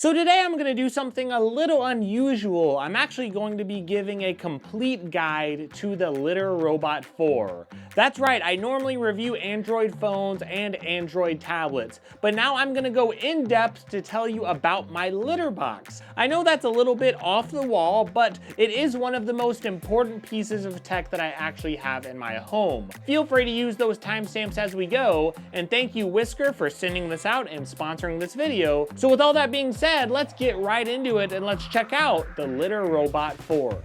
So today I'm going to do something a little unusual. I'm actually going to be giving a complete guide to the Litter Robot 4. That's right, I normally review Android phones and Android tablets, but now I'm going to go in depth to tell you about my litter box. I know that's a little bit off the wall, but it is one of the most important pieces of tech that I actually have in my home. Feel free to use those timestamps as we go, and thank you Whisker for sending this out and sponsoring this video. So with all that being said, let's get right into it and let's check out the Litter Robot 4.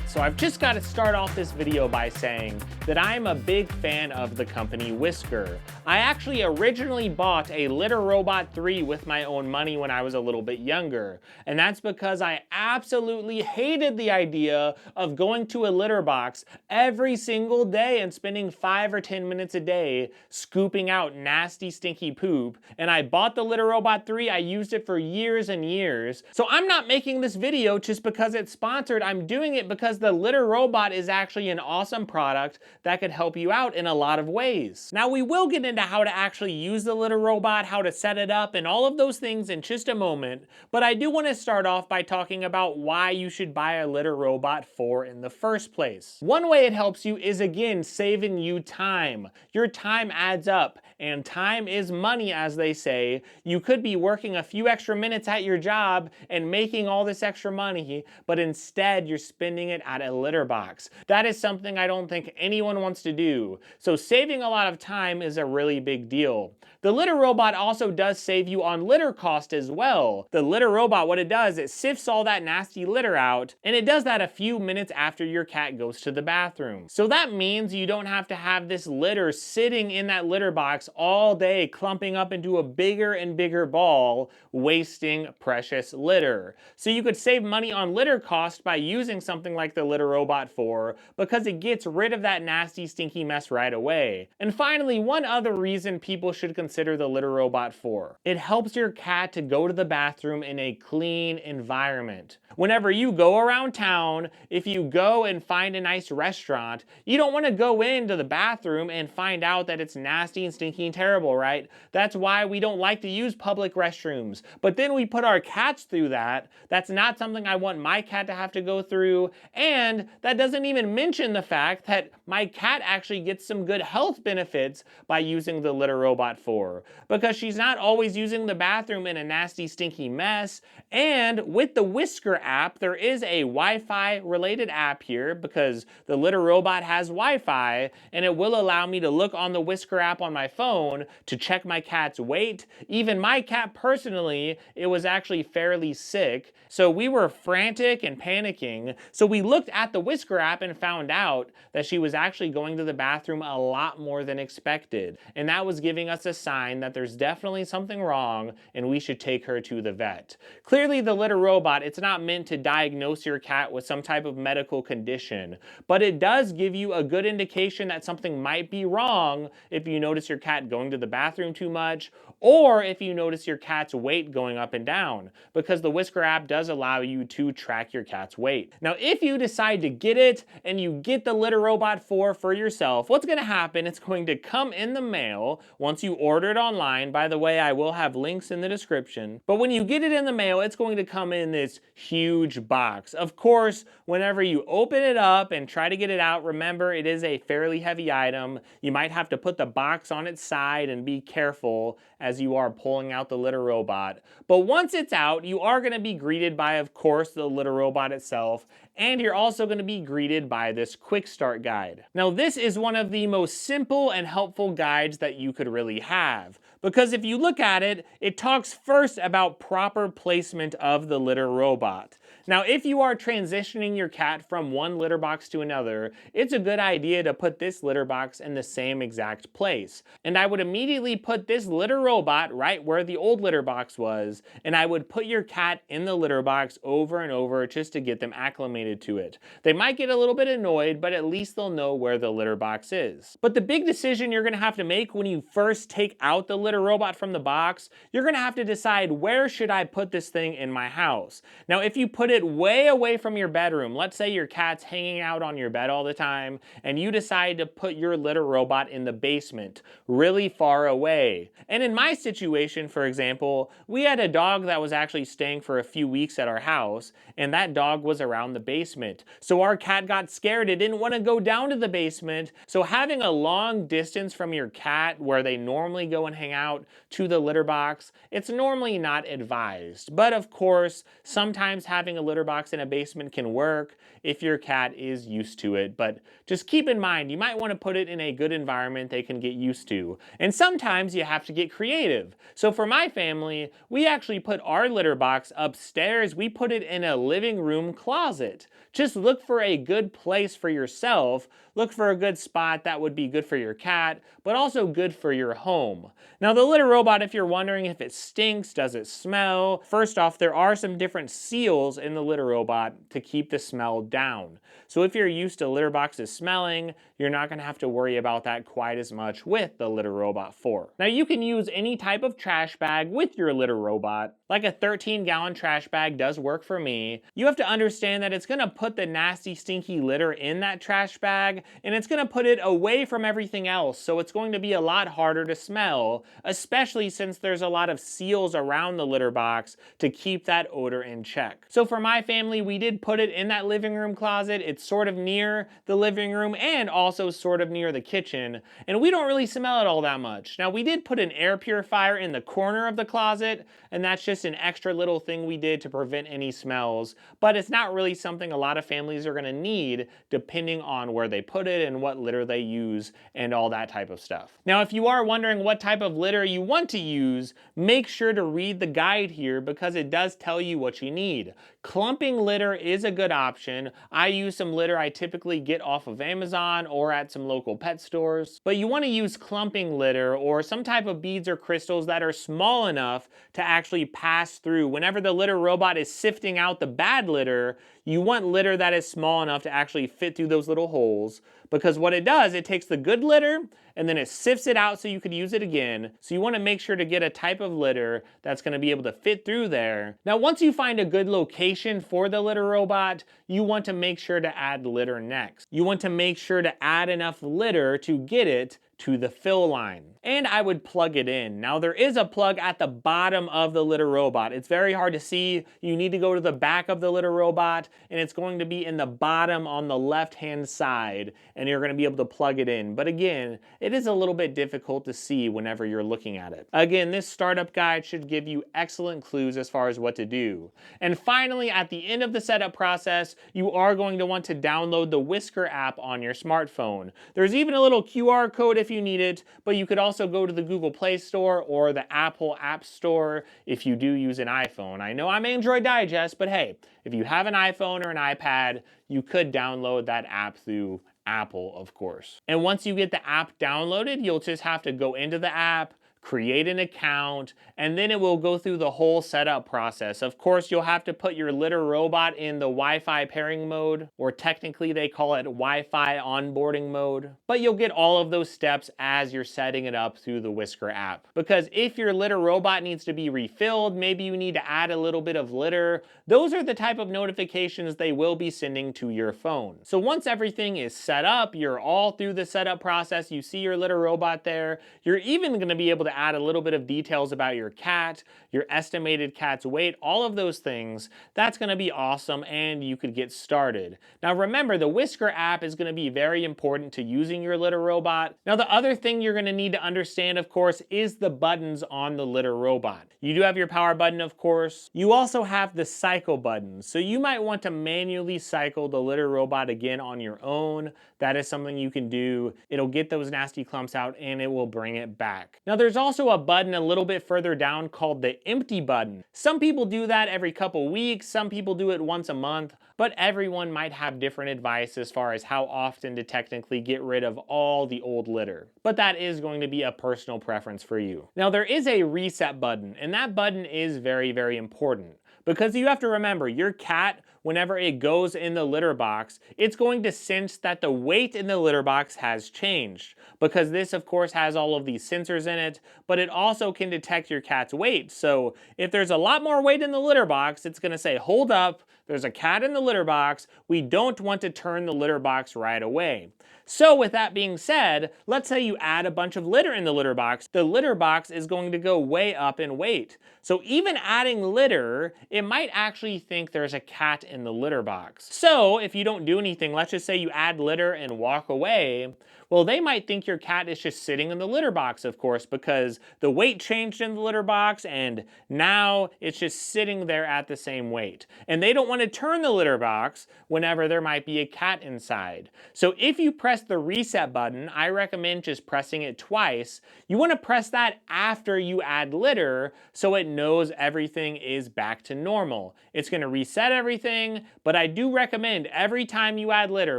So I've just got to start off this video by saying that I'm a big fan of the company Whisker. I actually originally bought a Litter Robot 3 with my own money when I was a little bit younger, and that's because I absolutely hated the idea of going to a litter box every single day and spending 5 or 10 minutes a day scooping out nasty stinky poop. And I bought the Litter Robot 3, I used it for years and years. So I'm not making this video just because it's sponsored, I'm doing it because the Litter Robot is actually an awesome product that could help you out in a lot of ways. Now we will get into how to actually use the Litter Robot, how to set it up, and all of those things in just a moment, but I do want to start off by talking about why you should buy a Litter Robot 4 in the first place. One way it helps you is, again, saving you time. Your time adds up, and time is money, as they say. You could be working a few extra minutes at your job and making all this extra money, but instead you're spending it at a litter box. That is something I don't think anyone wants to do. So saving a lot of time is a really big deal. The Litter Robot also does save you on litter cost as well. The Litter Robot, what it does, it sifts all that nasty litter out, and it does that a few minutes after your cat goes to the bathroom. So that means you don't have to have this litter sitting in that litter box all day, clumping up into a bigger and bigger ball, wasting precious litter. So you could save money on litter cost by using something like the Litter Robot 4 because it gets rid of that nasty stinky mess right away. And finally, one other reason people should consider the Litter Robot 4. It helps your cat to go to the bathroom in a clean environment. Whenever you go around town, if you go and find a nice restaurant, you don't want to go into the bathroom and find out that it's nasty and stinky and terrible, right? That's why we don't like to use public restrooms. But then we put our cats through that. That's not something I want my cat to have to go through. And that doesn't even mention the fact that my cat actually gets some good health benefits by using the Litter Robot 4, because she's not always using the bathroom in a nasty stinky mess. And with the Whisker app, there is a Wi-Fi related app here because the Litter Robot has Wi-Fi, and it will allow me to look on the Whisker app on my phone to check my cat's weight. Even my cat personally, it was actually fairly sick, so we were frantic and panicking. So we looked at the Whisker app and found out that she was actually going to the bathroom a lot more than expected, and that was giving us a sign that there's definitely something wrong and we should take her to the vet. Clearly the Litter Robot, it's not meant to diagnose your cat with some type of medical condition, but it does give you a good indication that something might be wrong if you notice your cat going to the bathroom too much, or if you notice your cat's weight going up and down, because the Whisker app does allow you to track your cat's weight. Now, if you decide to get it and you get the Litter Robot 4 for yourself, what's going to happen, it's going to come in the mail once you order it online. By the way, I will have links in the description. But when you get it in the mail, it's going to come in this huge box. Of course, whenever you open it up and try to get it out, remember it is a fairly heavy item. You might have to put the box on its side and be careful as you are pulling out the Litter Robot. But once it's out, you are going to be greeted by, of course, the Litter Robot itself, and you're also going to be greeted by this quick start guide. Now, this is one of the most simple and helpful guides that you could really have, because if you look at it, it talks first about proper placement of the Litter Robot. Now, if you are transitioning your cat from one litter box to another, it's a good idea to put this litter box in the same exact place. And I would immediately put this Litter Robot right where the old litter box was, and I would put your cat in the litter box over and over just to get them acclimated to it. They might get a little bit annoyed, but at least they'll know where the litter box is. But the big decision you're going to have to make when you first take out the Litter Robot from the box, you're going to have to decide, where should I put this thing in my house? Now, if you put put it way away from your bedroom. Let's say your cat's hanging out on your bed all the time, and you decide to put your litter robot in the basement, really far away. And in my situation, for example, we had a dog that was actually staying for a few weeks at our house, and that dog was around the basement. So our cat got scared. It didn't want to go down to the basement. So having a long distance from your cat where they normally go and hang out to the litter box, it's normally not advised. But of course, sometimes having a litter box in a basement can work if your cat is used to it. But just keep in mind, you might want to put it in a good environment they can get used to. And sometimes you have to get creative. So for my family, we actually put our litter box upstairs. We put it in a living room closet. Just look for a good place for yourself. Look for a good spot that would be good for your cat, but also good for your home. Now the litter robot, if you're wondering if it stinks, does it smell? First off, there are some different seals in the litter robot to keep the smell down. So if you're used to litter boxes smelling, you're not going to have to worry about that quite as much with the Litter Robot 4. Now you can use any type of trash bag with your litter robot. Like a 13-gallon trash bag does work for me. You have to understand that it's going to put the nasty, stinky litter in that trash bag, and it's going to put it away from everything else, so it's going to be a lot harder to smell, especially since there's a lot of seals around the litter box to keep that odor in check. So for my family, we did put it in that living room closet. It's sort of near the living room and also sort of near the kitchen, and we don't really smell it all that much. Now we did put an air purifier in the corner of the closet, and that's just an extra little thing we did to prevent any smells, but it's not really something a lot of families are going to need depending on where they put it and what litter they use and all that type of stuff. Now if you are wondering what type of litter you want to use, make sure to read the guide here because it does tell you what you need. Clumping litter is a good option. I use some litter I typically get off of Amazon or at some local pet stores, but you want to use clumping litter or some type of beads or crystals that are small enough to actually pass through. Whenever the litter robot is sifting out the bad litter, you want litter that is small enough to actually fit through those little holes, because what it does, it takes the good litter and then it sifts it out so you could use it again. So you want to make sure to get a type of litter that's going to be able to fit through there. Now once you find a good location for the litter robot, you want to make sure to add litter next. You want to make sure to add enough litter to get it to the fill line. And I would plug it in. Now there is a plug at the bottom of the litter robot. It's very hard to see. You need to go to the back of the litter robot, and it's going to be in the bottom on the left-hand side, and you're going to be able to plug it in. But again, it is a little bit difficult to see whenever you're looking at it. Again, this startup guide should give you excellent clues as far as what to do. And finally, at the end of the setup process, you are going to want to download the Whisker app on your smartphone. There's even a little QR code if you need it, but you could also go to the Google Play Store or the Apple App Store if you do use an iPhone. I know I'm Android Digest, but hey, if you have an iPhone or an iPad, you could download that app through Apple, of course. And once you get the app downloaded, you'll just have to go into the app, create an account, and then it will go through the whole setup process. Of course, you'll have to put your litter robot in the Wi-Fi pairing mode, or technically they call it Wi-Fi onboarding mode. But you'll get all of those steps as you're setting it up through the Whisker app. Because if your litter robot needs to be refilled, maybe you need to add a little bit of litter, those are the type of notifications they will be sending to your phone. So once everything is set up, you're all through the setup process, you see your litter robot there, you're even going to be able to add a little bit of details about your cat, your estimated cat's weight, all of those things. That's going to be awesome, and you could get started. Now remember, the Whisker app is going to be very important to using your litter robot. Now the other thing you're going to need to understand, of course, is the buttons on the litter robot. You do have your power button, of course. You also have the cycle button, so you might want to manually cycle the litter robot again on your own. That is something you can do. It'll get those nasty clumps out and it will bring it back. Now there's also a button a little bit further down called the empty button. Some people do that every couple weeks, some people do it once a month, but everyone might have different advice as far as how often to technically get rid of all the old litter. But that is going to be a personal preference for you. Now there is a reset button, and that button is very, very important. Because you have to remember, your cat whenever it goes in the litter box, it's going to sense that the weight in the litter box has changed. Because this, of course, has all of these sensors in it, but it also can detect your cat's weight. So if there's a lot more weight in the litter box, it's going to say, hold up, there's a cat in the litter box. We don't want to turn the litter box right away. So with that being said, let's say you add a bunch of litter in the litter box is going to go way up in weight. So even adding litter, it might actually think there's a cat in the litter box. So if you don't do anything, let's just say you add litter and walk away, well, they might think your cat is just sitting in the litter box, of course, because the weight changed in the litter box and now it's just sitting there at the same weight. And they don't want to turn the litter box whenever there might be a cat inside. So if you press the reset button, I recommend just pressing it twice. You want to press that after you add litter so it knows everything is back to normal. It's going to reset everything, but I do recommend every time you add litter,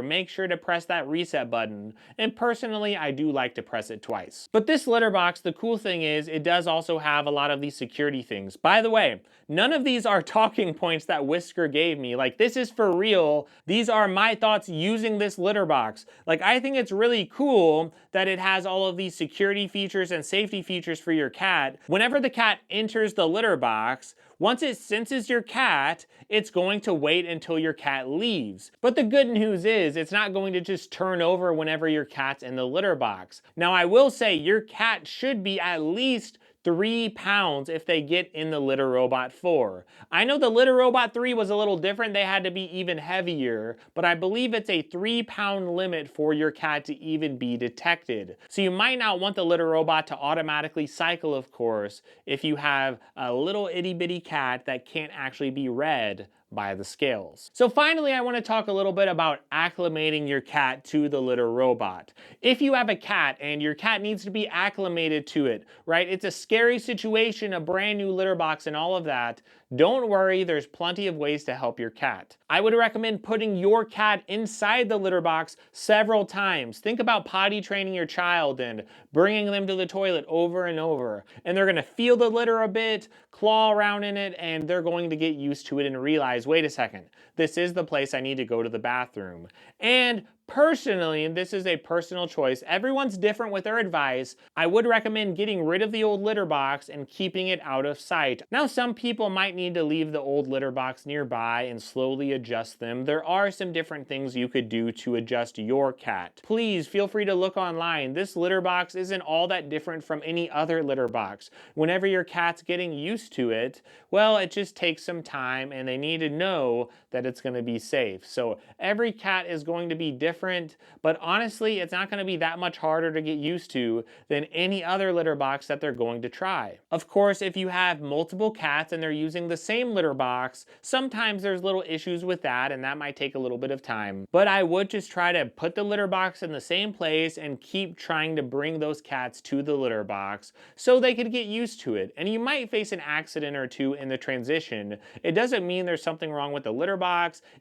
make sure to press that reset button. And personally, I do like to press it twice. But this litter box, the cool thing is it does also have a lot of these security things. By the way, none of these are talking points that Whisker gave me. Like, this is for real. These are my thoughts using this litter box. Like, I think it's really cool that it has all of these security features and safety features for your cat. Whenever the cat enters the litter box, once it senses your cat, it's going to wait until your cat leaves. But the good news is it's not going to just turn over whenever your cat's in the litter box. Now, I will say your cat should be at least 3 pounds if they get in the Litter Robot 4. I know the Litter Robot 3 was a little different, they had to be even heavier, but I believe it's a 3-pound limit for your cat to even be detected. So you might not want the Litter Robot to automatically cycle, of course, if you have a little itty bitty cat that can't actually be read by the scales. So finally, I want to talk a little bit about acclimating your cat to the litter robot. If you have a cat and your cat needs to be acclimated to it, right? It's a scary situation, a brand new litter box and all of that. Don't worry, there's plenty of ways to help your cat. I would recommend putting your cat inside the litter box several times. Think about potty training your child and bringing them to the toilet over and over. And they're gonna feel the litter a bit, claw around in it, and they're going to get used to it and realize, wait a second, this is the place I need to go to the bathroom. And personally, and this is a personal choice, everyone's different with their advice, I would recommend getting rid of the old litter box and keeping it out of sight. Now, some people might need to leave the old litter box nearby and slowly adjust them. There are some different things you could do to adjust your cat. Please feel free to look online. This litter box isn't all that different from any other litter box. Whenever your cat's getting used to it, well, it just takes some time and they need to know that it's going to be safe. So every cat is going to be different, but honestly, it's not going to be that much harder to get used to than any other litter box that they're going to try. Of course, if you have multiple cats and they're using the same litter box, sometimes there's little issues with that and that might take a little bit of time. But I would just try to put the litter box in the same place and keep trying to bring those cats to the litter box so they could get used to it. And you might face an accident or two in the transition. It doesn't mean there's something wrong with the litter box,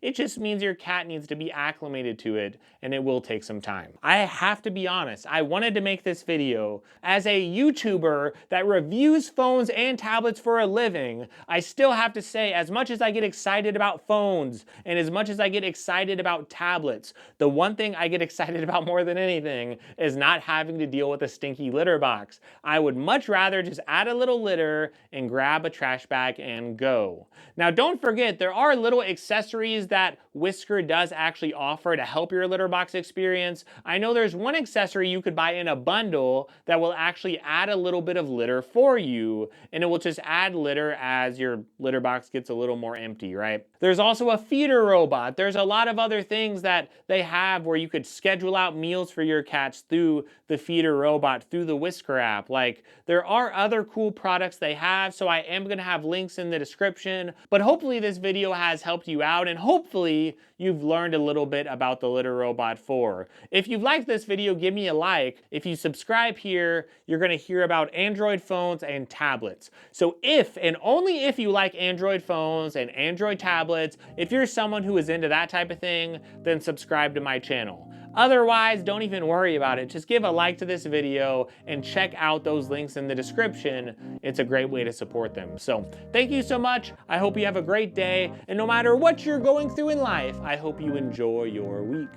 it just means your cat needs to be acclimated to it and it will take some time. I have to be honest, I wanted to make this video as a YouTuber that reviews phones and tablets for a living. I still have to say, as much as I get excited about phones and as much as I get excited about tablets, the one thing I get excited about more than anything is not having to deal with a stinky litter box. I would much rather just add a little litter and grab a trash bag and go. Now, don't forget, there are little accessories that Whisker does actually offer to help your litter box experience. I know there's one accessory you could buy in a bundle that will actually add a little bit of litter for you, and it will just add litter as your litter box gets a little more empty, right? There's also a feeder robot. There's a lot of other things that they have where you could schedule out meals for your cats through the feeder robot, through the Whisker app. Like, there are other cool products they have, so I am going to have links in the description. But hopefully this video has helped you out, and hopefully you've learned a little bit about the Litter Robot 4. If you've liked this video, give me a like. If you subscribe here, you're going to hear about Android phones and tablets. So if, and only if you like Android phones and Android tablets, if you're someone who is into that type of thing, then subscribe to my channel. Otherwise, don't even worry about it. Just give a like to this video and check out those links in the description. It's a great way to support them. So thank you so much. I hope you have a great day. And no matter what you're going through in life, I hope you enjoy your week.